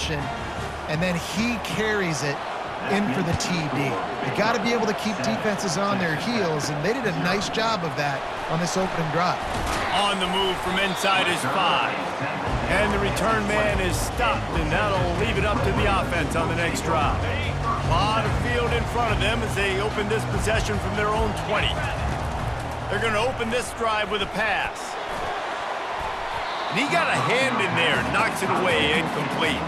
possession, and then he carries it in for the TD. You got to be able to keep defenses on their heels, and they did a nice job of that on this opening drive. On the move from inside his 5. And the return man is stopped, and that'll leave it up to the offense on the next drive. A lot of field in front of them as they open this possession from their own 20. They're going to open this drive with a pass. And he got a hand in there, knocks it away, incomplete.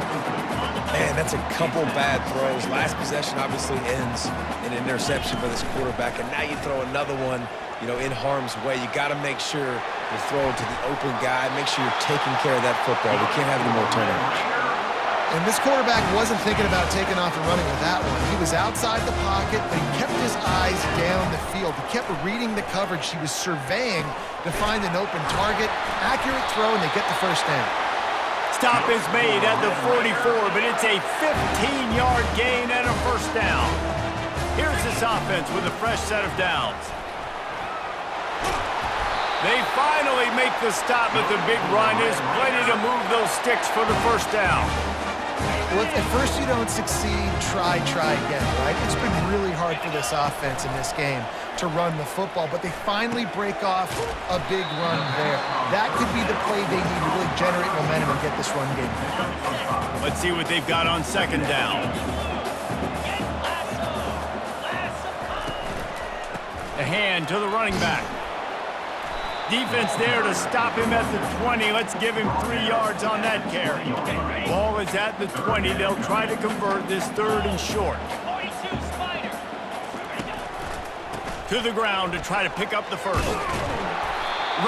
Man, that's a couple bad throws. Last possession obviously ends in an interception by this quarterback, and now you throw another one, you know, in harm's way. You got to make sure you're throwing to the open guy. Make sure you're taking care of that football. We can't have any more turnovers. And this quarterback wasn't thinking about taking off and running with that one. He was outside the pocket, but he kept his eyes down the field. He kept reading the coverage. He was surveying to find an open target. Accurate throw, and they get the first down. Stop is made at the 44, but it's a 15-yard gain and a first down. Here's this offense with a fresh set of downs. They finally make the stop, but the big run is plenty to move those sticks for the first down. Well, if at first you don't succeed, try again, right? It's been really hard for this offense in this game to run the football, but they finally break off a big run there. That could be the play they need to really generate momentum and get this run game. Let's see what they've got on second down. The hand to the running back. Defense there to stop him at the 20. Let's give him 3 yards on that carry. Ball is at the 20. They'll try to convert this third and short. To the ground to try to pick up the first.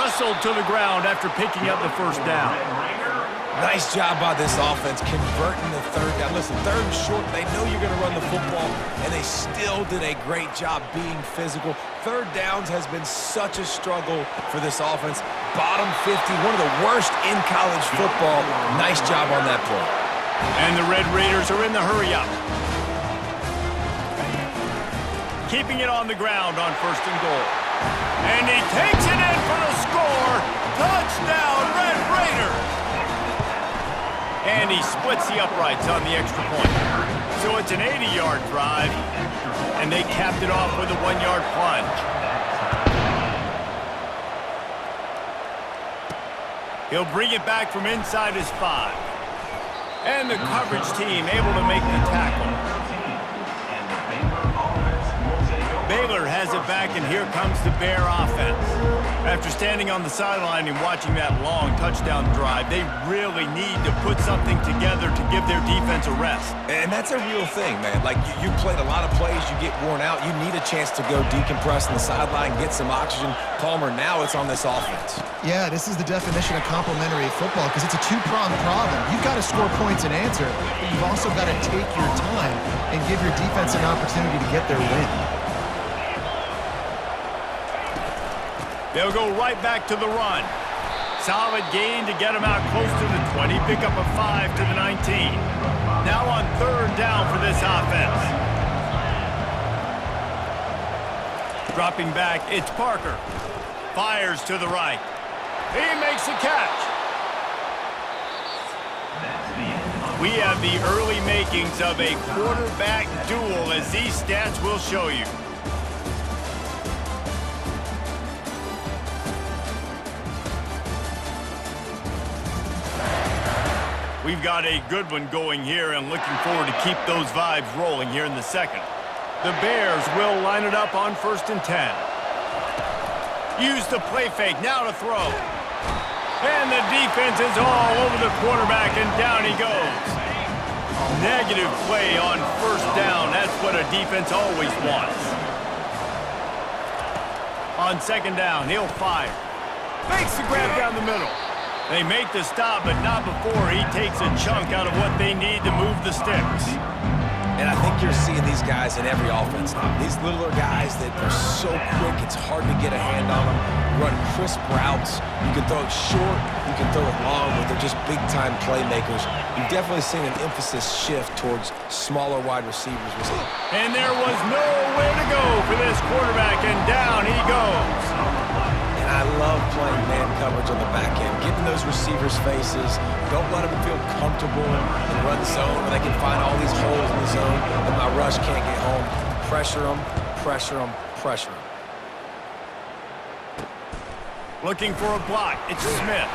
Russell to the ground after picking up the first down. Nice job by this offense converting the third down. Listen, third and short, they know you're going to run the football, and they still did a great job being physical. Third downs has been such a struggle for this offense. Bottom 50, one of the worst in college football. Nice job on that play. And the Red Raiders are in the hurry-up. Keeping it on the ground on first and goal. And he takes it in for the score. Touchdown, Red Raiders! And he splits the uprights on the extra point. So it's an 80-yard drive, and they capped it off with a 1-yard plunge. He'll bring it back from inside his 5. And the coverage team able to make the tackle. Baylor has it back, and here comes the Bear offense. After standing on the sideline and watching that long touchdown drive, they really need to put something together to give their defense a rest. And that's a real thing, man. Like, you played a lot of plays, you get worn out, you need a chance to go decompress on the sideline, get some oxygen. Palmer, now it's on this offense. Yeah, this is the definition of complementary football because it's a two-pronged problem. You've got to score points and answer, but you've also got to take your time and give your defense an opportunity to get their win. They'll go right back to the run. Solid gain to get them out close to the 20. Pick up a 5 to the 19. Now on third down for this offense. Dropping back, it's Parker. Fires to the right. He makes the catch. We have the early makings of a quarterback duel, as these stats will show you. We've got a good one going here, and looking forward to keep those vibes rolling here in the second. The Bears will line it up on first and 10. Use the play fake, now to throw. And the defense is all over the quarterback, and down he goes. Negative play on first down. That's what a defense always wants. On second down, he'll fire. Fakes the grab down the middle. They make the stop, but not before he takes a chunk out of what they need to move the sticks. And I think you're seeing these guys in every offense now. These littler guys that are so quick, it's hard to get a hand on them. Run crisp routes. You can throw it short, you can throw it long, but they're just big-time playmakers. You've definitely seen an emphasis shift towards smaller wide receivers. And there was nowhere to go for this quarterback, and down he goes. And I love playing man coverage on the back end, getting those receivers' faces. Don't let them feel comfortable in run zone where they can find all these holes in the zone and my rush can't get home. Pressure them, pressure them, pressure them. Looking for a block. It's Smith.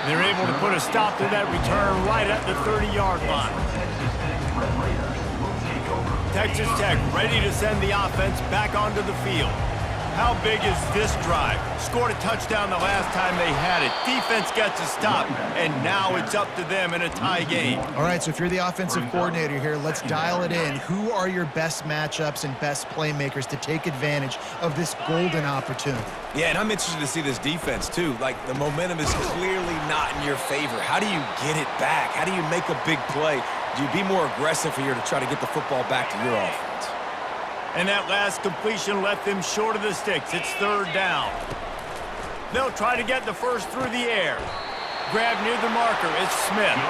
They're able to put a stop to that return right at the 30-yard line. Texas Tech ready to send the offense back onto the field. How big is this drive? Scored a touchdown the last time they had it. Defense gets a stop, and now it's up to them in a tie game. All right, so if you're the offensive coordinator here, let's dial it in. Who are your best matchups and best playmakers to take advantage of this golden opportunity? Yeah, and I'm interested to see this defense, too. Like, the momentum is clearly not in your favor. How do you get it back? How do you make a big play? Do you be more aggressive here to try to get the football back to your offense? And that last completion left them short of the sticks. It's third down. They'll try to get the first through the air. Grab near the marker. It's Smith.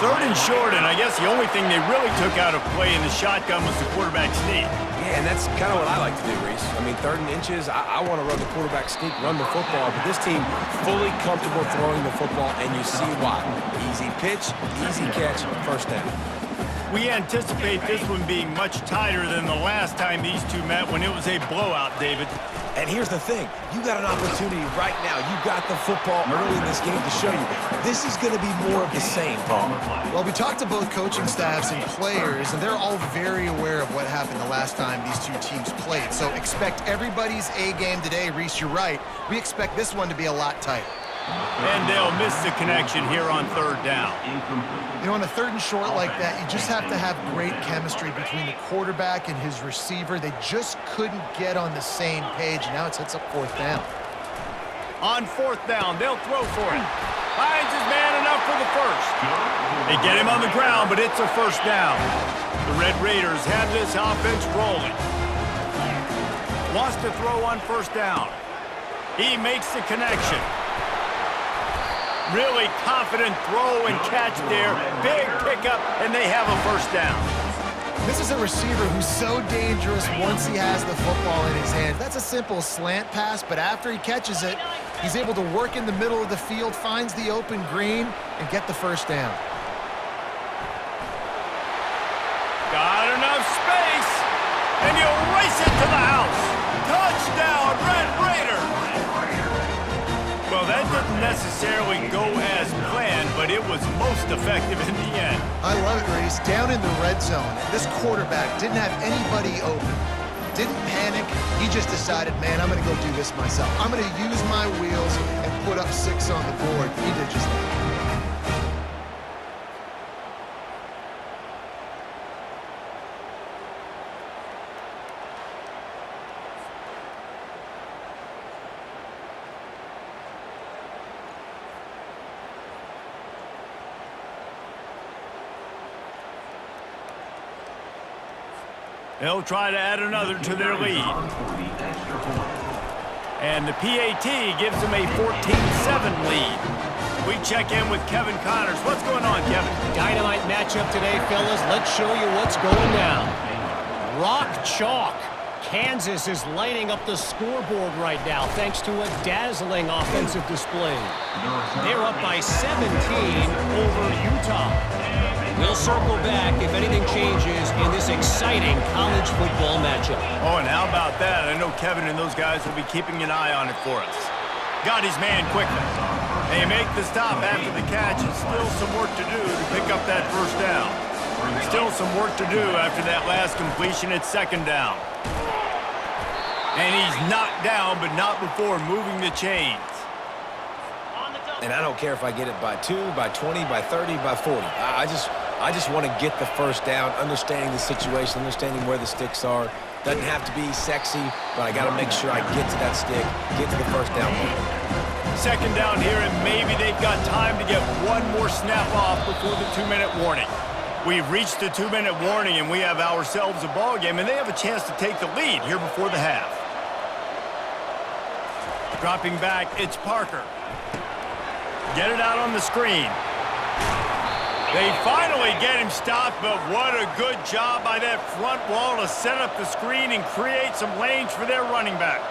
Third and short, and I guess the only thing they really took out of play in the shotgun was the quarterback sneak. Yeah, and that's kind of what I like to do, Reese. I mean, 3rd and inches, I want to run the quarterback sneak, run the football, but this team fully comfortable throwing the football, and you see why. Easy pitch, easy catch, first down. We anticipate this one being much tighter than the last time these two met when it was a blowout, David. And here's the thing. You got an opportunity right now. You got the football early in this game to show you. This is going to be more of the same, Paul. Well, we talked to both coaching staffs and players, and they're all very aware of what happened the last time these two teams played. So expect everybody's A game today. Reese, you're right. We expect this one to be a lot tighter. And they'll miss the connection here on 3rd down. You know, on a 3rd and short like that, you just have to have great chemistry between the quarterback and his receiver. They just couldn't get on the same page. Now it sets up 4th down. On 4th down, they'll throw for it. Finds his man enough for the first. They get him on the ground, but it's a first down. The Red Raiders have this offense rolling. Wants to throw on 1st down. He makes the connection. Really confident throw and catch there. Big pickup, and they have a 1st down. This is a receiver who's so dangerous once he has the football in his hands. That's a simple slant pass, but after he catches it, he's able to work in the middle of the field, finds the open green, and get the 1st down. Got enough space, and he'll race it to the house. Touchdown, Red Raiders! Well, that didn't necessarily go as planned, but it was most effective in the end. I love it, Reese. Down in the red zone, this quarterback didn't have anybody open. Didn't panic. He just decided, man, I'm going to go do this myself. I'm going to use my wheels and put up 6 on the board. He did just that. They'll try to add another to their lead. And the PAT gives them a 14-7 lead. We check in with Kevin Connors. What's going on, Kevin? Dynamite matchup today, fellas. Let's show you what's going down. Rock chalk. Kansas is lighting up the scoreboard right now thanks to a dazzling offensive display. They're up by 17 over Utah. We'll circle back if anything changes in this exciting college football matchup. Oh, and how about that? I know Kevin and those guys will be keeping an eye on it for us. Got his man quickly. They make the stop after the catch, and still some work to do to pick up that 1st down. Still some work to do after that last completion at 2nd down. And he's knocked down, but not before moving the chains. And I don't care if I get it by 2, by 20, by 30, by 40. I just want to get the 1st down, understanding the situation, understanding where the sticks are. Doesn't have to be sexy, but I got to make sure I get to that stick, get to the 1st down. 2nd down here, and maybe they've got time to get one more snap off before the 2-minute warning. We've reached the 2-minute warning, and we have ourselves a ball game, and they have a chance to take the lead here before the half. Dropping back, it's Parker. Get it out on the screen. They finally get him stopped, but what a good job by that front wall to set up the screen and create some lanes for their running back.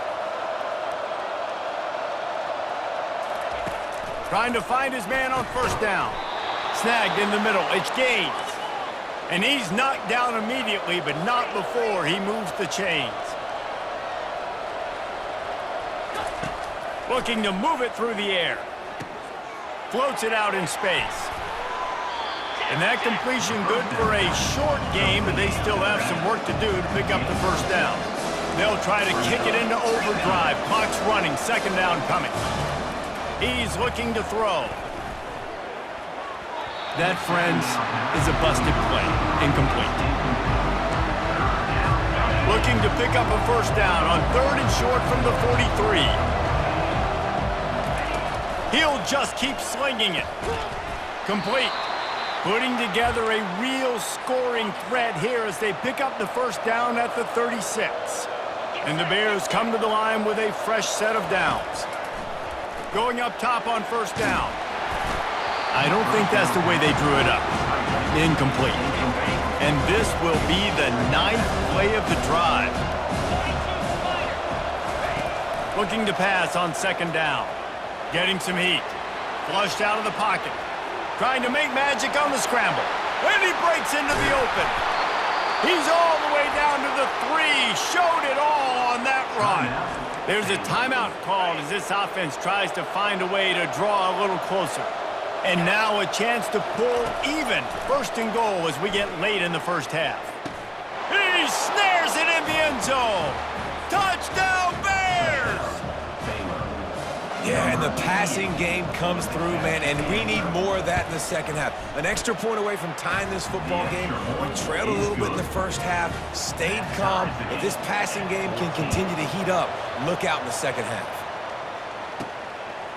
Trying to find his man on first down. Snagged in the middle. It's Gaines. And he's knocked down immediately, but not before he moves the chains. Looking to move it through the air. Floats it out in space. And that completion good for a short game, but they still have some work to do to pick up the first down. They'll try to kick it into overdrive. Clock's running. Second down coming. He's looking to throw. That, friends, is a busted play. Incomplete. Looking to pick up a first down on 3rd and short from the 43. He'll just keep slinging it. Complete. Putting together a real scoring threat here as they pick up the first down at the 36. And the Bears come to the line with a fresh set of downs. Going up top on first down. I don't think that's the way they drew it up. Incomplete. And this will be the 9th play of the drive. Looking to pass on second down. Getting some heat. Flushed out of the pocket. Trying to make magic on the scramble. And he breaks into the open. He's all the way down to the 3. Showed it all on that run. There's a timeout called as this offense tries to find a way to draw a little closer. And now a chance to pull even. 1st and goal as we get late in the first half. He snares it in the end zone. Touchdown, Bears! Yeah, and the passing game comes through, man, and we need more of that in the second half. An extra point away from tying this football game. We trailed a little bit in the first half, stayed calm. If this passing game can continue to heat up, look out in the second half.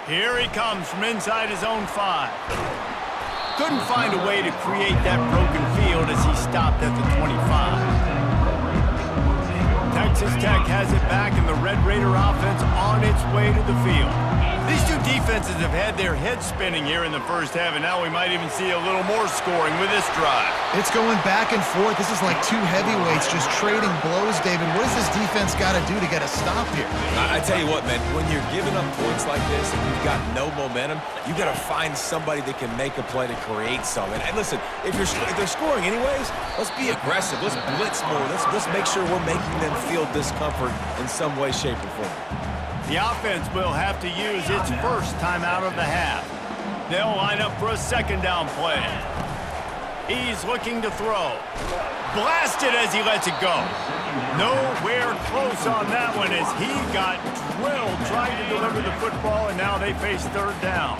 Here he comes from inside his own 5. Couldn't find a way to create that broken field as he stopped at the 25. Texas Tech has it back, and the Red Raider offense on its way to the field. These two defenses have had their heads spinning here in the first half, and now we might even see a little more scoring with this drive. It's going back and forth. This is like two heavyweights just trading blows, David. What does this defense got to do to get a stop here? I tell you what, man, when you're giving up points like this and you've got no momentum, you got to find somebody that can make a play to create something. And listen, if they're scoring anyways, let's be aggressive. Let's blitz more. Let's make sure we're making them feel discomfort in some way, shape, or form. The offense will have to use its first timeout of the half. They'll line up for a second down play. He's looking to throw. Blasted as he lets it go. Nowhere close on that one as he got drilled trying to deliver the football, and now they face 3rd down.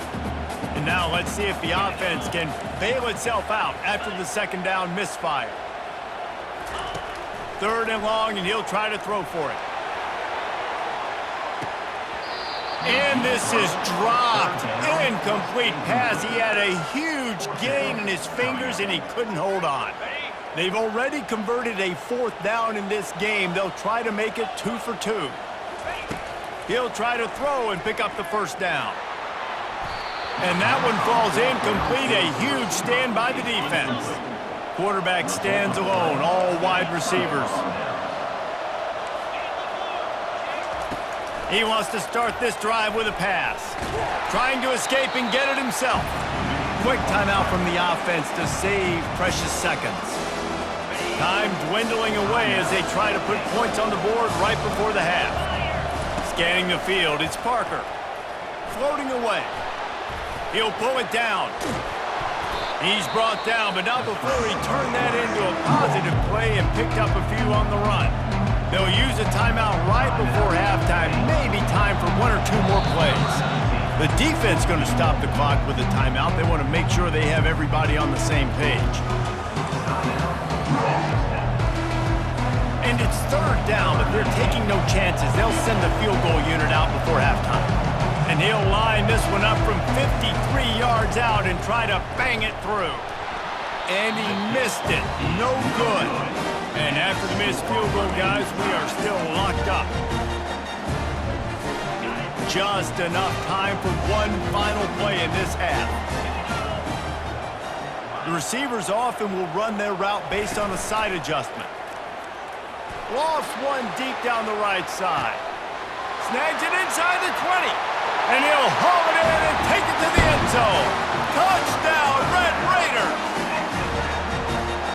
And now let's see if the offense can bail itself out after the second down misfire. 3rd and long, and he'll try to throw for it. And this is dropped. Incomplete pass. He had a huge gain in his fingers, and he couldn't hold on. They've already converted a 4th down in this game. They'll try to make it 2 for 2. He'll try to throw and pick up the first down. And that one falls incomplete. A huge stand by the defense. Quarterback stands alone, all wide receivers. He wants to start this drive with a pass. Trying to escape and get it himself. Quick timeout from the offense to save precious seconds. Time dwindling away as they try to put points on the board right before the half. Scanning the field, it's Parker. Floating away. He'll pull it down. He's brought down, but not before he turned that into a positive play and picked up a few on the run. They'll use a timeout right before halftime, maybe time for 1 or 2 more plays. The defense going to stop the clock with a timeout. They want to make sure they have everybody on the same page. And it's 3rd down, but they're taking no chances. They'll send the field goal unit out before halftime. And he'll line this one up from 53 yards out and try to bang it through. And he missed it. No good. And after the missed field goal, guys, we are still locked up. Just enough time for one final play in this half. The receivers often will run their route based on a side adjustment. Lofts one deep down the right side. Snags it inside the 20. And he'll haul it in and take it to the end zone. Touchdown, Red Raiders!